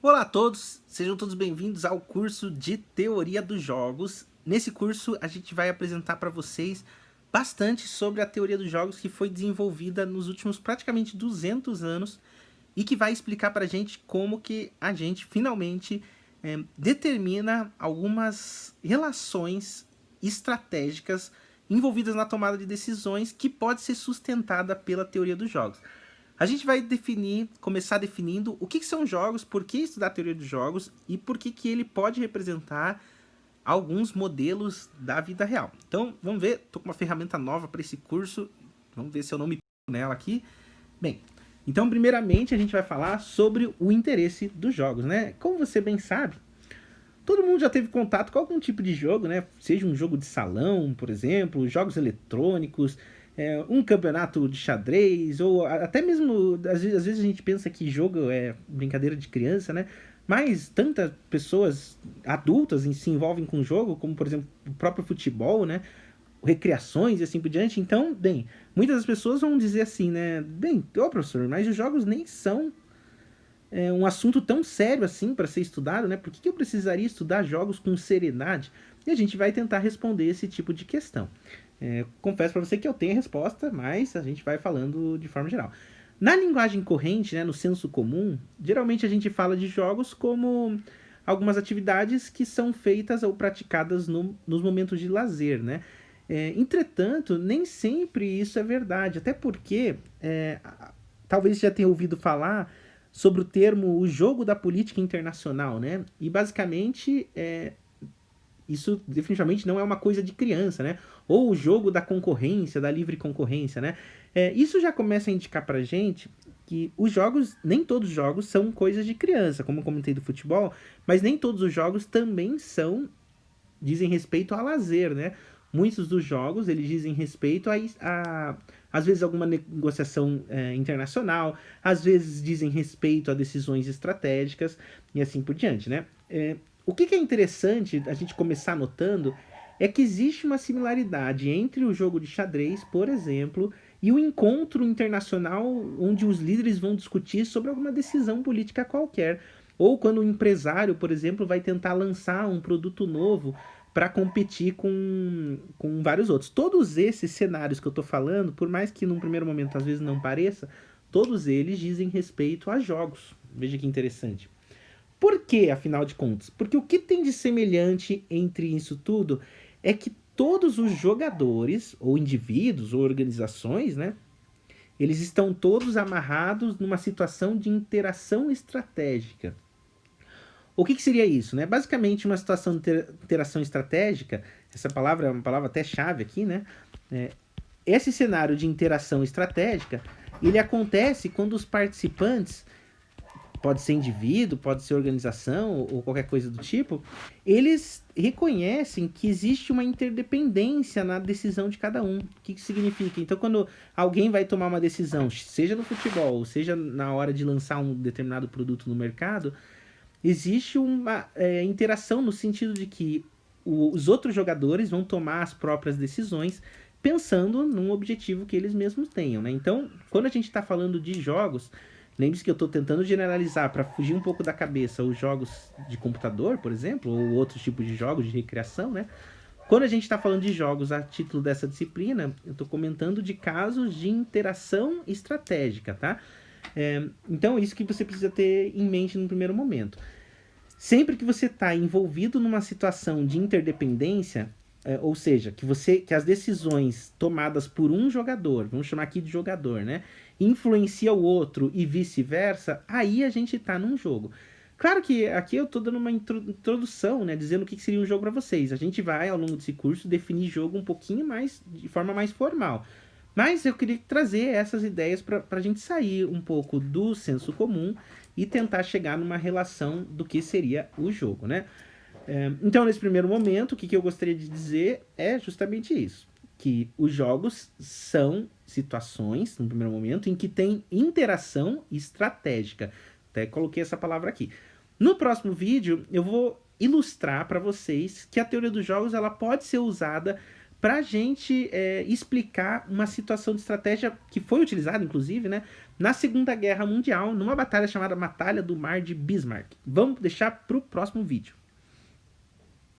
Olá a todos, sejam todos bem-vindos ao curso de Teoria dos Jogos. Nesse curso a gente vai apresentar para vocês bastante sobre a teoria dos jogos que foi desenvolvida nos últimos praticamente 200 anos e que vai explicar para a gente como que a gente finalmente determina algumas relações estratégicas envolvidas na tomada de decisões que pode ser sustentada pela teoria dos jogos. A gente vai começar definindo o que são jogos, por que estudar a teoria dos jogos e por que ele pode representar alguns modelos da vida real. Então, vamos ver, estou com uma ferramenta nova para esse curso, vamos ver se eu não me perco nela aqui. Bem, então primeiramente a gente vai falar sobre o interesse dos jogos, né? Como você bem sabe, todo mundo já teve contato com algum tipo de jogo, né? Seja um jogo de salão, por exemplo, jogos eletrônicos, um campeonato de xadrez, ou até mesmo, às vezes a gente pensa que jogo é brincadeira de criança, né? Mas tantas pessoas adultas se envolvem com o jogo, como por exemplo o próprio futebol, né? Recreações e assim por diante. Então, bem, muitas das pessoas vão dizer assim, né? Bem, ô professor, mas os jogos nem são um assunto tão sério assim para ser estudado, né? Por que eu precisaria estudar jogos com seriedade? E a gente vai tentar responder esse tipo de questão. Confesso para você que eu tenho a resposta, mas a gente vai falando de forma geral. Na linguagem corrente, né, no senso comum, geralmente a gente fala de jogos como algumas atividades que são feitas ou praticadas nos momentos de lazer, né? Entretanto, nem sempre isso é verdade, até porque talvez você já tenha ouvido falar sobre o termo o jogo da política internacional, né? E basicamente isso definitivamente não é uma coisa de criança, né? Ou o jogo da concorrência, da livre concorrência, né? Isso já começa a indicar pra gente que os jogos, nem todos os jogos são coisas de criança, como eu comentei do futebol, mas nem todos os jogos também dizem respeito a lazer, né? Muitos dos jogos, eles dizem respeito às vezes, alguma negociação internacional, às vezes dizem respeito a decisões estratégicas e assim por diante, né? O que é interessante a gente começar notando é que existe uma similaridade entre o jogo de xadrez, por exemplo, e o encontro internacional onde os líderes vão discutir sobre alguma decisão política qualquer. Ou quando o empresário, por exemplo, vai tentar lançar um produto novo para competir com vários outros. Todos esses cenários que eu estou falando, por mais que num primeiro momento às vezes não pareça, todos eles dizem respeito a jogos. Veja que interessante. Por que, afinal de contas? Porque o que tem de semelhante entre isso tudo é que todos os jogadores, ou indivíduos, ou organizações, né? Eles estão todos amarrados numa situação de interação estratégica. O que seria isso, né? Basicamente, uma situação de interação estratégica, essa palavra é uma palavra até chave aqui, né? Esse cenário de interação estratégica, ele acontece quando os participantes, pode ser indivíduo, pode ser organização ou qualquer coisa do tipo, eles reconhecem que existe uma interdependência na decisão de cada um. O que significa? Então, quando alguém vai tomar uma decisão, seja no futebol, seja na hora de lançar um determinado produto no mercado, existe uma interação no sentido de que os outros jogadores vão tomar as próprias decisões pensando num objetivo que eles mesmos tenham, né? Então, quando a gente está falando de jogos, lembre-se que eu estou tentando generalizar para fugir um pouco da cabeça os jogos de computador, por exemplo, ou outros tipos de jogos de recreação, né? Quando a gente está falando de jogos a título dessa disciplina, eu estou comentando de casos de interação estratégica, tá? Então, isso que você precisa ter em mente no primeiro momento. Sempre que você está envolvido numa situação de interdependência, ou seja, que as decisões tomadas por um jogador, vamos chamar aqui de jogador, né, influencia o outro e vice-versa, aí a gente está num jogo. Claro que aqui eu estou dando uma introdução, né, dizendo o que seria um jogo para vocês. A gente vai, ao longo desse curso, definir jogo um pouquinho mais, de forma mais formal. Mas eu queria trazer essas ideias para a gente sair um pouco do senso comum e tentar chegar numa relação do que seria o jogo, né? Então, nesse primeiro momento, o que eu gostaria de dizer é justamente isso. Que os jogos são situações, no primeiro momento, em que tem interação estratégica. Até coloquei essa palavra aqui. No próximo vídeo, eu vou ilustrar para vocês que a teoria dos jogos ela pode ser usada para a gente explicar uma situação de estratégia que foi utilizada, inclusive, né, na Segunda Guerra Mundial, numa batalha chamada Batalha do Mar de Bismarck. Vamos deixar para o próximo vídeo.